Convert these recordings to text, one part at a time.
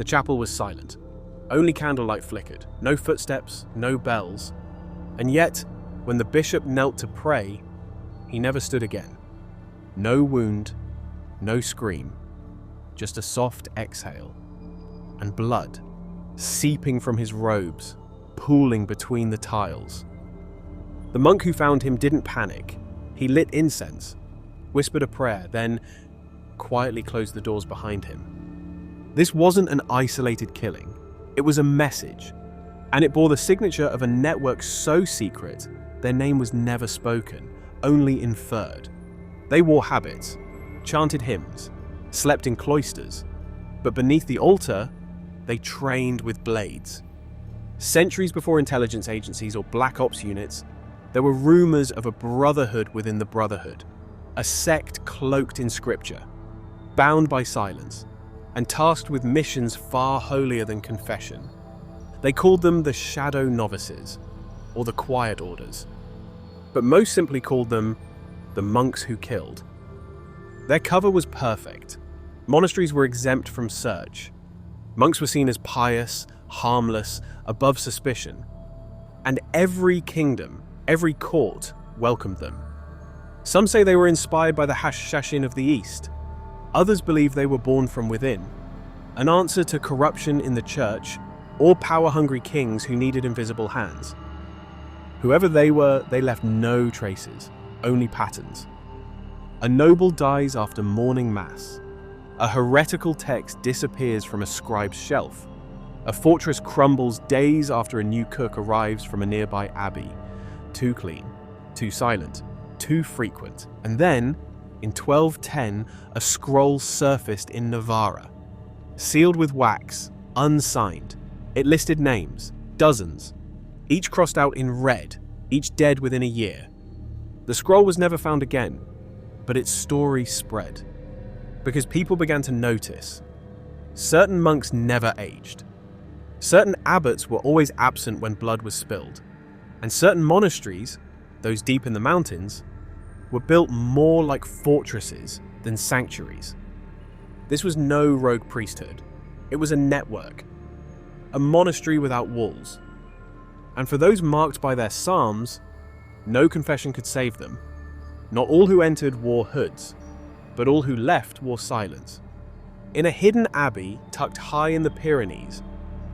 The chapel was silent. Only candlelight flickered, no footsteps, no bells. And yet, when the bishop knelt to pray, he never stood again. No wound, no scream, just a soft exhale, and blood seeping from his robes, pooling between the tiles. The monk who found him didn't panic. He lit incense, whispered a prayer, then quietly closed the doors behind him. This wasn't an isolated killing. It was a message, and it bore the signature of a network so secret their name was never spoken, only inferred. They wore habits, chanted hymns, slept in cloisters, but beneath the altar, they trained with blades. Centuries before intelligence agencies or black ops units, there were rumors of a brotherhood within the brotherhood, a sect cloaked in scripture, bound by silence, and tasked with missions far holier than confession. They called them the shadow novices, or the quiet orders, but most simply called them the monks who killed. Their cover was perfect. Monasteries were exempt from search. Monks were seen as pious, harmless, above suspicion. And every kingdom, every court welcomed them. Some say they were inspired by the Hashashin of the East. Others believe they were born from within, an answer to corruption in the church or power-hungry kings who needed invisible hands. Whoever they were, they left no traces, only patterns. A noble dies after morning mass. A heretical text disappears from a scribe's shelf. A fortress crumbles days after a new cook arrives from a nearby abbey. Too clean, too silent, too frequent. And then, in 1210, a scroll surfaced in Navarra. Sealed with wax, unsigned. It listed names, dozens, each crossed out in red, each dead within a year. The scroll was never found again, but its story spread. Because people began to notice. Certain monks never aged. Certain abbots were always absent when blood was spilled. And certain monasteries, those deep in the mountains, were built more like fortresses than sanctuaries. This was no rogue priesthood. It was a network. A monastery without walls. And for those marked by their psalms, no confession could save them. Not all who entered wore hoods, but all who left wore silence. In a hidden abbey tucked high in the Pyrenees,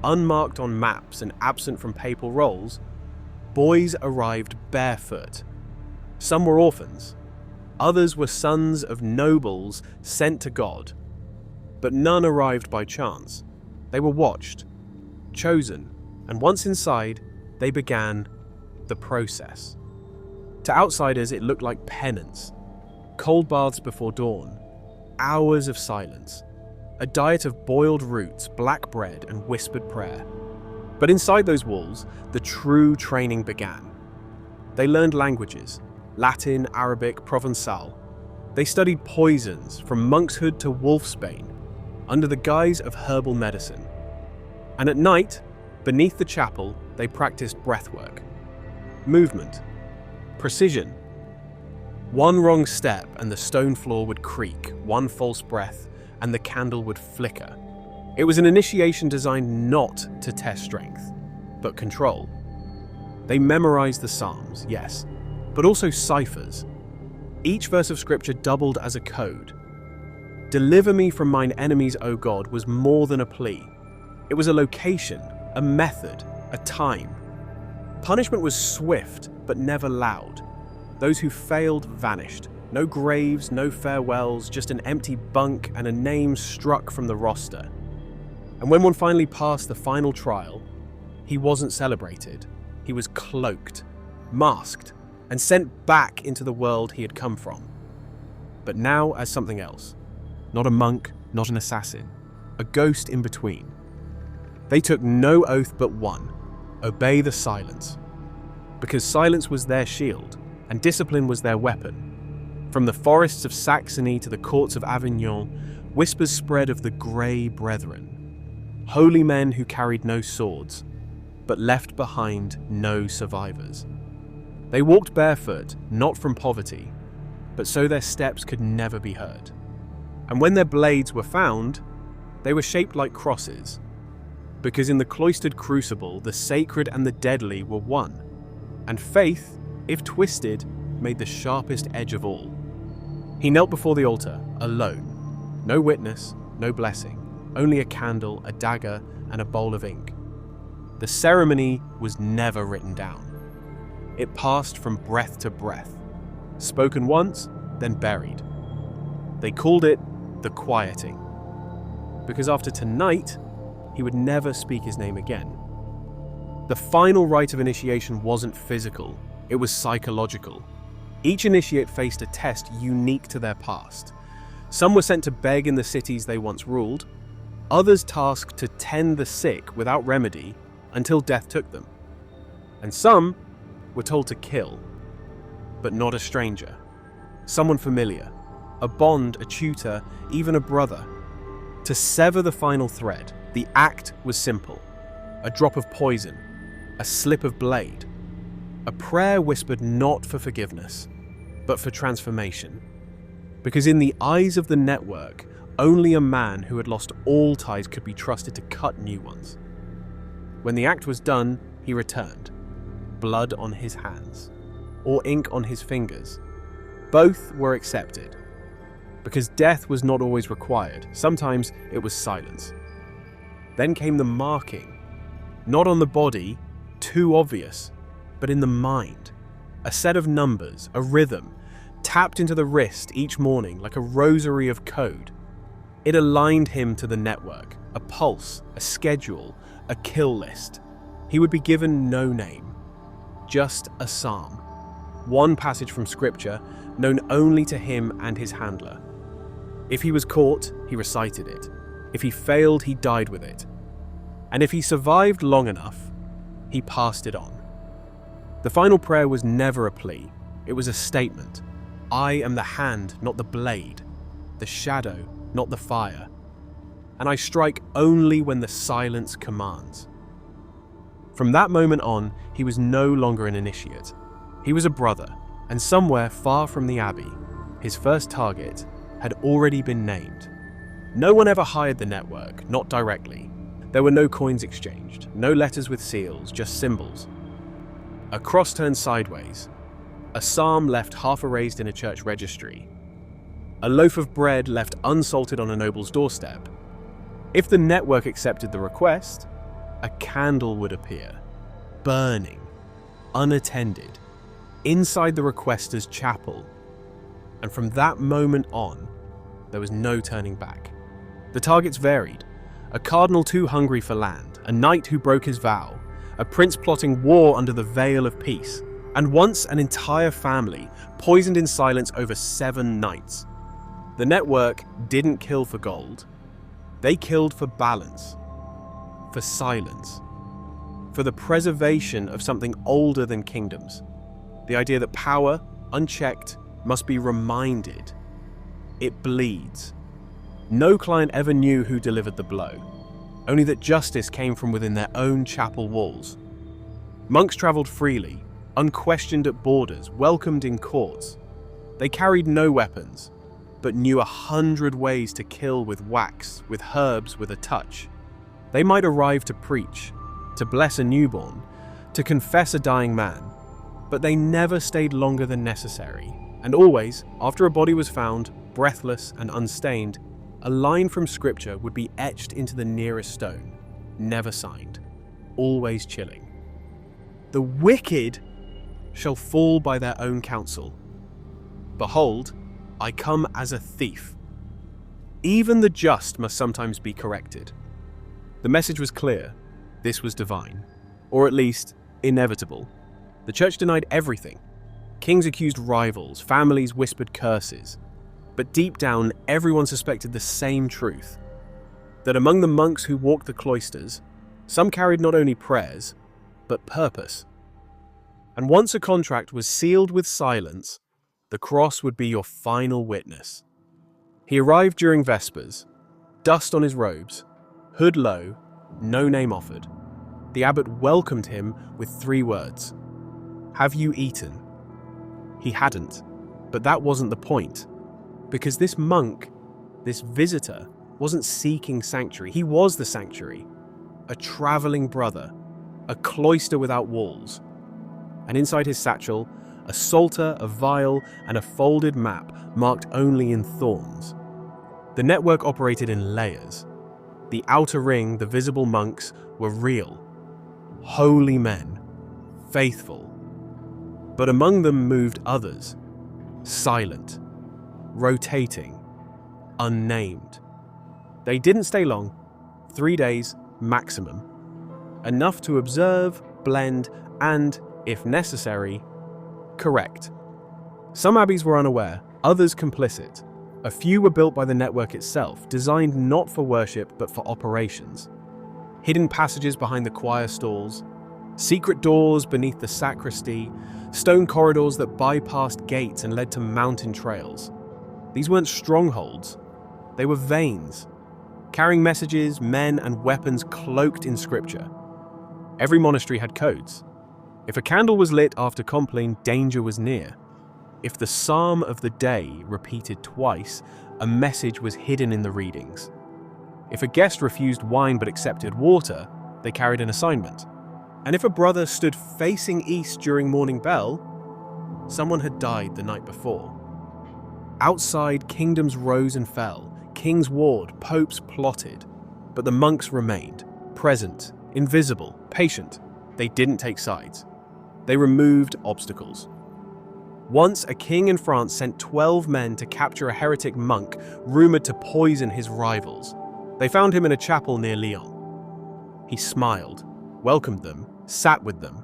unmarked on maps and absent from papal rolls, boys arrived barefoot. Some were orphans, others were sons of nobles sent to God, but none arrived by chance. They were watched, chosen, and once inside, they began the process. To outsiders, it looked like penance. Cold baths before dawn, hours of silence, a diet of boiled roots, black bread, and whispered prayer. But inside those walls, the true training began. They learned languages, Latin, Arabic, Provençal. They studied poisons from monkshood to wolfsbane, under the guise of herbal medicine. And at night, beneath the chapel, they practiced breathwork, movement, precision. One wrong step and the stone floor would creak, one false breath and the candle would flicker. It was an initiation designed not to test strength, but control. They memorized the Psalms, yes, but also ciphers. Each verse of scripture doubled as a code. Deliver me from mine enemies, O God, was more than a plea. It was a location, a method, a time. Punishment was swift, but never loud. Those who failed vanished. No graves, no farewells, just an empty bunk and a name struck from the roster. And when one finally passed the final trial, he wasn't celebrated. He was cloaked, masked, and sent back into the world he had come from. But now as something else. Not a monk, not an assassin. A ghost in between. They took no oath but one. Obey the silence. Because silence was their shield, and discipline was their weapon. From the forests of Saxony to the courts of Avignon, whispers spread of the Grey Brethren. Holy men who carried no swords, but left behind no survivors. They walked barefoot, not from poverty, but so their steps could never be heard. And when their blades were found, They were shaped like crosses, because in the cloistered crucible, the sacred and the deadly were one, and faith, if twisted, made the sharpest edge of all. He knelt before the altar, alone. No witness, no blessing, only a candle, a dagger, and a bowl of ink. The ceremony was never written down. It passed from breath to breath, spoken once, then buried. They called it the quieting, because after tonight, he would never speak his name again. The final rite of initiation wasn't physical, it was psychological. Each initiate faced a test unique to their past. Some were sent to beg in the cities they once ruled, others tasked to tend the sick without remedy until death took them. And some were told to kill, but not a stranger, someone familiar, a bond, a tutor, even a brother. To sever the final thread, the act was simple. A drop of poison, a slip of blade, a prayer whispered not for forgiveness, but for transformation. Because in the eyes of the network, only a man who had lost all ties could be trusted to cut new ones. When the act was done, he returned, blood on his hands, or ink on his fingers. Both were accepted, because death was not always required. Sometimes it was silence. Then came the marking, not on the body, too obvious, but in the mind. A set of numbers, a rhythm, tapped into the wrist each morning like a rosary of code. It aligned him to the network, a pulse, a schedule, a kill list. He would be given no name, just a psalm. One passage from scripture, known only to him and his handler. If he was caught, he recited it. If he failed, he died with it. And if he survived long enough, he passed it on. The final prayer was never a plea. It was a statement. I am the hand, not the blade. The shadow, not the fire. And I strike only when the silence commands. From that moment on, he was no longer an initiate. He was a brother, and somewhere far from the abbey, his first target had already been named. No one ever hired the network, not directly. There were no coins exchanged, no letters with seals, just symbols. A cross turned sideways, a psalm left half erased in a church registry, a loaf of bread left unsalted on a noble's doorstep. If the network accepted the request, a candle would appear, burning, unattended, inside the requester's chapel. And from that moment on, there was no turning back. The targets varied. A cardinal too hungry for land, a knight who broke his vow, a prince plotting war under the veil of peace, and once an entire family poisoned in silence over 7 nights. The network didn't kill for gold. They killed for balance, for silence, for the preservation of something older than kingdoms. The idea that power, unchecked, must be reminded. It bleeds. No client ever knew who delivered the blow, only that justice came from within their own chapel walls. Monks traveled freely, unquestioned at borders, welcomed in courts. They carried no weapons, but knew 100 ways to kill with wax, with herbs, with a touch. They might arrive to preach, to bless a newborn, to confess a dying man, but they never stayed longer than necessary. And always, after a body was found, breathless and unstained, a line from scripture would be etched into the nearest stone, never signed, always chilling. The wicked shall fall by their own counsel. Behold, I come as a thief. Even the just must sometimes be corrected. The message was clear. This was divine, or at least inevitable. The church denied everything. Kings accused rivals, families whispered curses. But deep down, everyone suspected the same truth, that among the monks who walked the cloisters, some carried not only prayers, but purpose. And once a contract was sealed with silence, the cross would be your final witness. He arrived during Vespers, dust on his robes, hood low, no name offered. The abbot welcomed him with 3 words. Have you eaten? He hadn't, but that wasn't the point. Because this monk, this visitor, wasn't seeking sanctuary. He was the sanctuary. A traveling brother, a cloister without walls. And inside his satchel, a psalter, a vial, and a folded map marked only in thorns. The network operated in layers. The outer ring, the visible monks, were real. Holy men, faithful. But among them moved others, silent, rotating, unnamed. They didn't stay long, 3 days maximum. Enough to observe, blend, and, if necessary, correct. Some abbeys were unaware, others complicit. A few were built by the network itself, designed not for worship but for operations. Hidden passages behind the choir stalls, secret doors beneath the sacristy, stone corridors that bypassed gates and led to mountain trails. These weren't strongholds, they were veins, carrying messages, men, and weapons cloaked in scripture. Every monastery had codes. If a candle was lit after compline, danger was near. If the psalm of the day repeated twice, a message was hidden in the readings. If a guest refused wine but accepted water, they carried an assignment. And if a brother stood facing east during morning bell, someone had died the night before. Outside, kingdoms rose and fell, kings warred, popes plotted, but the monks remained, present, invisible, patient. They didn't take sides. They removed obstacles. Once, a king in France sent 12 men to capture a heretic monk rumored to poison his rivals. They found him in a chapel near Lyon. He smiled, welcomed them, sat with them.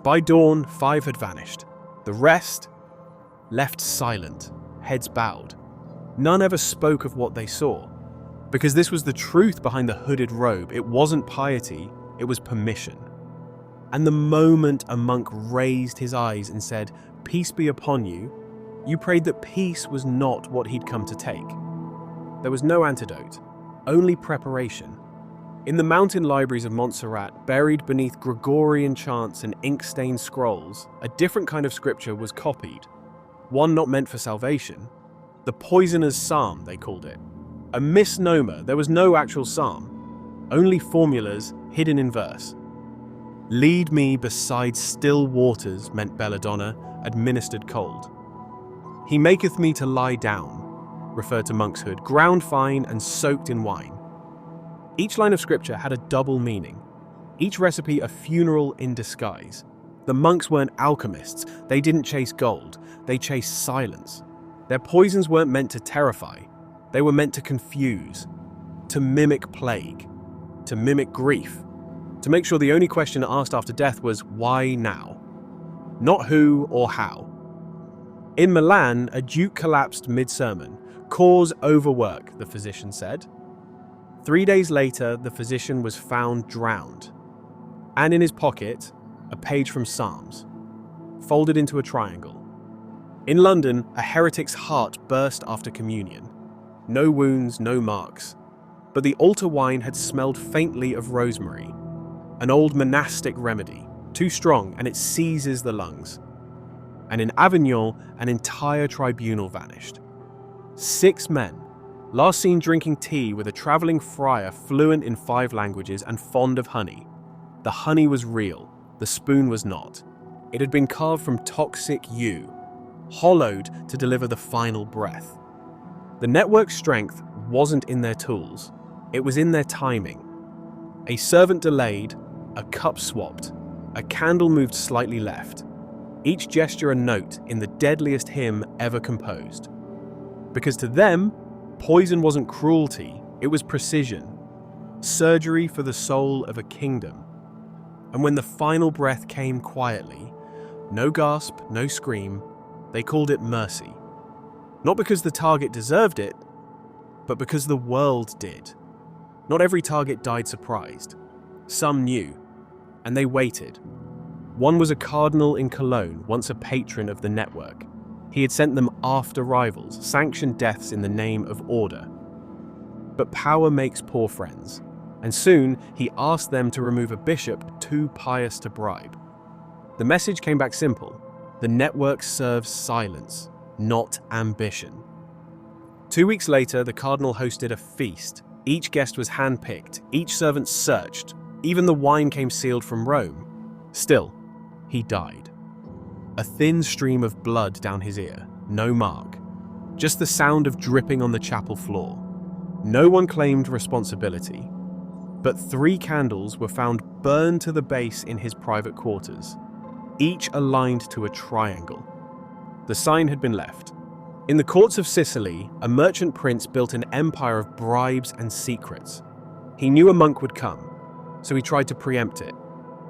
By dawn, 5 had vanished. The rest left silent, heads bowed. None ever spoke of what they saw, because this was the truth behind the hooded robe. It wasn't piety, it was permission. And the moment a monk raised his eyes and said, "Peace be upon you," you prayed that peace was not what he'd come to take. There was no antidote, only preparation. In the mountain libraries of Montserrat, buried beneath Gregorian chants and ink-stained scrolls, a different kind of scripture was copied, one not meant for salvation. The poisoner's psalm, they called it. A misnomer, there was no actual psalm, only formulas hidden in verse. "Lead me beside still waters," meant belladonna, administered cold. "He maketh me to lie down," referred to monkshood, ground fine and soaked in wine. Each line of scripture had a double meaning, each recipe a funeral in disguise. The monks weren't alchemists, they didn't chase gold, they chased silence. Their poisons weren't meant to terrify, they were meant to confuse, to mimic plague, to mimic grief, to make sure the only question asked after death was, why now? Not who or how. In Milan, a duke collapsed mid-sermon. Cause overwork, the physician said. 3 days later, the physician was found drowned. And in his pocket, a page from Psalms, folded into a triangle. In London, a heretic's heart burst after communion. No wounds, no marks. But the altar wine had smelled faintly of rosemary, an old monastic remedy, too strong and it seizes the lungs. And in Avignon, an entire tribunal vanished. 6 men, last seen drinking tea with a traveling friar fluent in 5 languages and fond of honey. The honey was real, the spoon was not. It had been carved from toxic yew, hollowed to deliver the final breath. The network's strength wasn't in their tools, it was in their timing. A servant delayed, a cup swapped, a candle moved slightly left. Each gesture a note in the deadliest hymn ever composed. Because to them, poison wasn't cruelty, it was precision. Surgery for the soul of a kingdom. And when the final breath came quietly, no gasp, no scream, they called it mercy. Not because the target deserved it, but because the world did. Not every target died surprised. Some knew, and they waited. One was a cardinal in Cologne, once a patron of the network. He had sent them after rivals, sanctioned deaths in the name of order. But power makes poor friends, and soon he asked them to remove a bishop too pious to bribe. The message came back simple: the network serves silence, not ambition. 2 weeks later, the cardinal hosted a feast. Each guest was handpicked, each servant searched, even the wine came sealed from Rome. Still, he died. A thin stream of blood down his ear, no mark. Just the sound of dripping on the chapel floor. No one claimed responsibility, but 3 candles were found burned to the base in his private quarters, each aligned to a triangle. The sign had been left. In the courts of Sicily, a merchant prince built an empire of bribes and secrets. He knew a monk would come, so he tried to preempt it,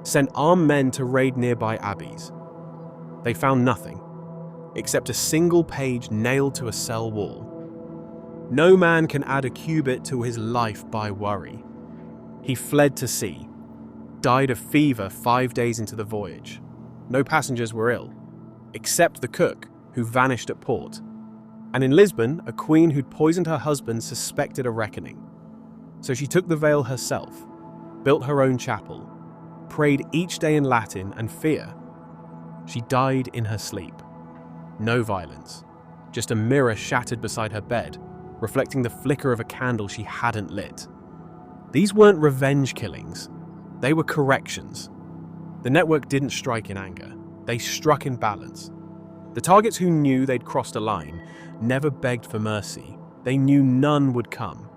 sent armed men to raid nearby abbeys. They found nothing, except a single page nailed to a cell wall. No man can add a cubit to his life by worry. He fled to sea, died of fever 5 days into the voyage. No passengers were ill, except the cook, who vanished at port. And in Lisbon, a queen who'd poisoned her husband suspected a reckoning. So she took the veil herself, built her own chapel, prayed each day in Latin and fear. She died in her sleep. No violence, just a mirror shattered beside her bed, reflecting the flicker of a candle she hadn't lit. These weren't revenge killings, they were corrections. The network didn't strike in anger, they struck in balance. The targets who knew they'd crossed a line never begged for mercy. They knew none would come,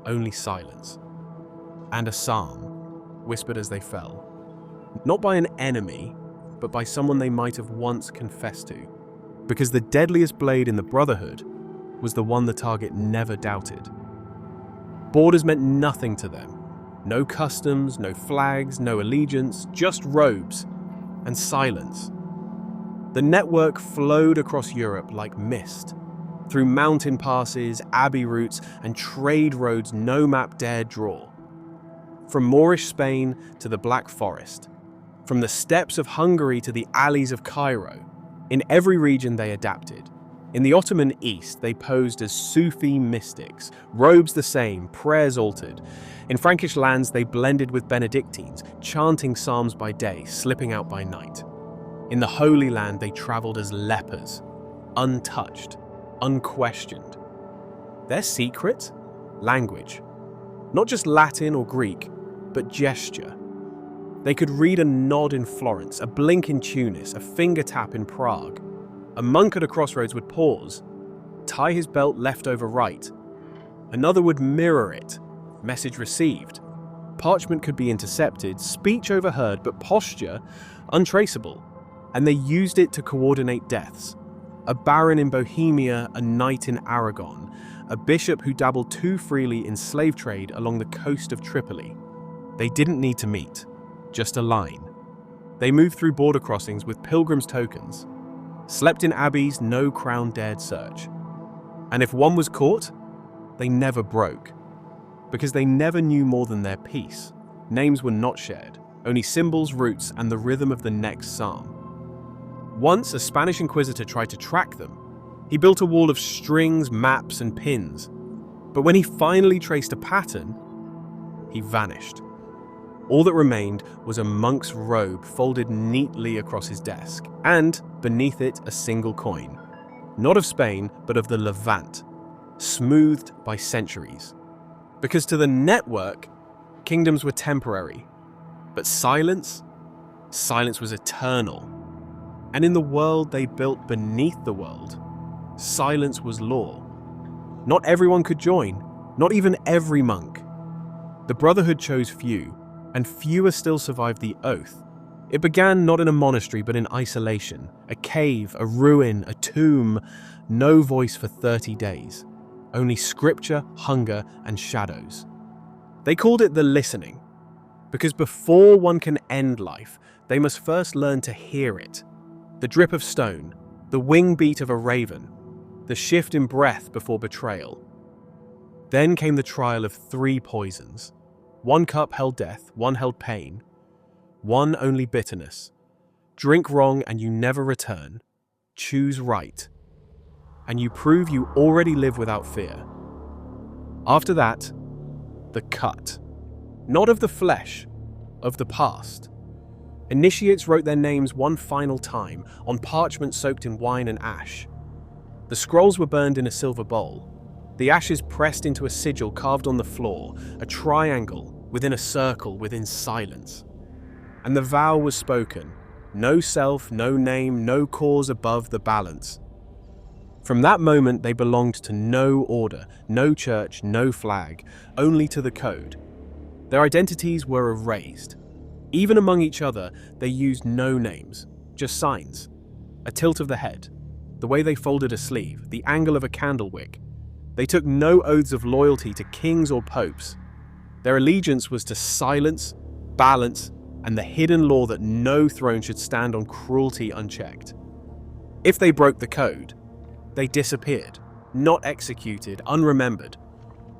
only silence. And a psalm, whispered as they fell. Not by an enemy, but by someone they might have once confessed to. Because the deadliest blade in the Brotherhood was the one the target never doubted. Borders meant nothing to them. No customs, no flags, no allegiance, just robes and silence. The network flowed across Europe like mist, through mountain passes, abbey routes, and trade roads no map dared draw. From Moorish Spain to the Black Forest, from the steppes of Hungary to the alleys of Cairo, in every region they adapted. In the Ottoman East, they posed as Sufi mystics, robes the same, prayers altered. In Frankish lands, they blended with Benedictines, chanting psalms by day, slipping out by night. In the Holy Land, they traveled as lepers, untouched, unquestioned. Their secret? Language. Not just Latin or Greek, but gesture. They could read a nod in Florence, a blink in Tunis, a finger tap in Prague. A monk at a crossroads would pause, tie his belt left over right. Another would mirror it, message received. Parchment could be intercepted, speech overheard, but posture untraceable. And they used it to coordinate deaths. A baron in Bohemia, a knight in Aragon, a bishop who dabbled too freely in slave trade along the coast of Tripoli. They didn't need to meet, just a line. They moved through border crossings with pilgrims' tokens, slept in abbeys no crown dared search. And if one was caught, they never broke, because they never knew more than their peace. Names were not shared, only symbols, roots, and the rhythm of the next psalm. Once, a Spanish inquisitor tried to track them. He built a wall of strings, maps, and pins. But when he finally traced a pattern, he vanished. All that remained was a monk's robe folded neatly across his desk, and, beneath it, a single coin. Not of Spain, but of the Levant, smoothed by centuries. Because to the network, kingdoms were temporary. But silence was eternal. And in the world they built beneath the world, silence was law. Not everyone could join, not even every monk. The Brotherhood chose few, and fewer still survived the oath. It began not in a monastery but in isolation, a cave, a ruin, a tomb, no voice for 30 days, only scripture, hunger, and shadows. They called it the listening, because before one can end life, they must first learn to hear it. The drip of stone, the wing beat of a raven, the shift in breath before betrayal. Then came the trial of 3 poisons. 1 cup held death, 1 held pain, 1 only bitterness. Drink wrong and you never return. Choose right, and you prove you already live without fear. After that, the cut. Not of the flesh, of the past. Initiates wrote their names one final time on parchment soaked in wine and ash. The scrolls were burned in a silver bowl, The ashes pressed into a sigil carved on the floor, a triangle within a circle within silence. And the vow was spoken: no self, no name, no cause above the balance. From that moment, they belonged to no order, no church, no flag, only to the code. Their identities were erased. Even among each other, they used no names, just signs. A tilt of the head, the way they folded a sleeve, the angle of a candle wick. They took no oaths of loyalty to kings or popes. Their allegiance was to silence, balance, and the hidden law that no throne should stand on cruelty unchecked. If they broke the code, they disappeared, not executed, unremembered,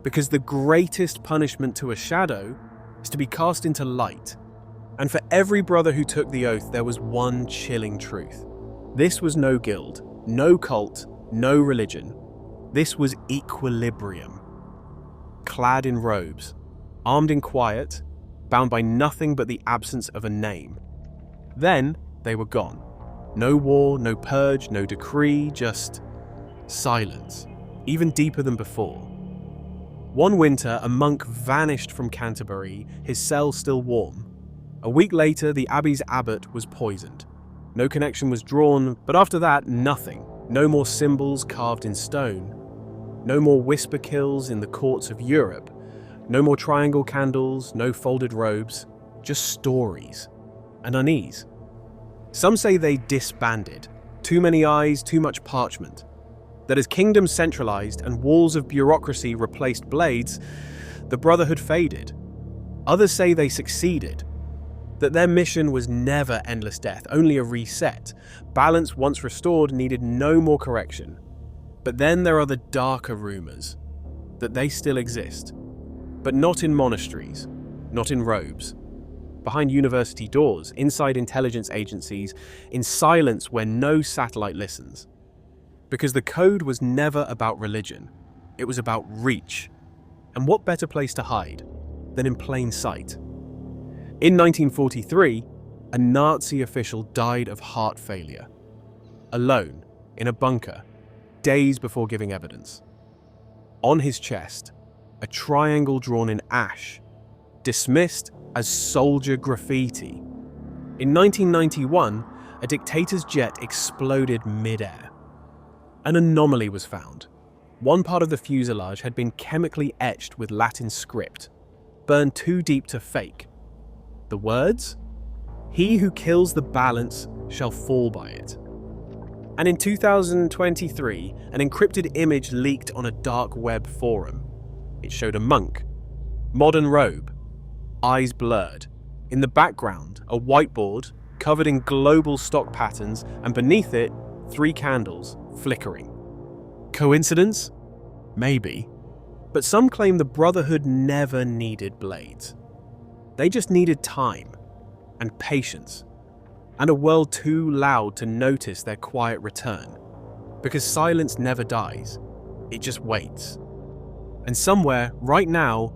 because the greatest punishment to a shadow is to be cast into light. And for every brother who took the oath, there was one chilling truth. This was no guild, no cult, no religion. This was equilibrium. Clad in robes, armed in quiet, bound by nothing but the absence of a name. Then they were gone. No war, no purge, no decree, just silence, even deeper than before. One winter, a monk vanished from Canterbury, his cell still warm. A week later, the abbey's abbot was poisoned. No connection was drawn, but after that, nothing. No more symbols carved in stone. No more whisper kills in the courts of Europe. No more triangle candles, no folded robes. Just stories and unease. Some say they disbanded. Too many eyes, too much parchment. That as kingdoms centralized and walls of bureaucracy replaced blades, the brotherhood faded. Others say they succeeded. That their mission was never endless death, only a reset. Balance once restored needed no more correction. But then there are the darker rumors that they still exist, but not in monasteries, not in robes, behind university doors, inside intelligence agencies, in silence where no satellite listens. Because the code was never about religion, it was about reach. And what better place to hide than in plain sight? In 1943, a Nazi official died of heart failure, alone, in a bunker, days before giving evidence. On his chest, a triangle drawn in ash, dismissed as soldier graffiti. In 1991, a dictator's jet exploded mid-air. An anomaly was found. One part of the fuselage had been chemically etched with Latin script, burned too deep to fake. The words? "He who kills the balance shall fall by it." And in 2023, an encrypted image leaked on a dark web forum. It showed a monk, modern robe, eyes blurred. In the background, a whiteboard covered in global stock patterns, and beneath it, 3 candles flickering. Coincidence? Maybe. But some claim the Brotherhood never needed blades. They just needed time and patience, and a world too loud to notice their quiet return. Because silence never dies, it just waits. And somewhere, right now,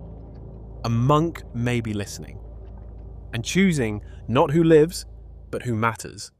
a monk may be listening, and choosing not who lives, but who matters.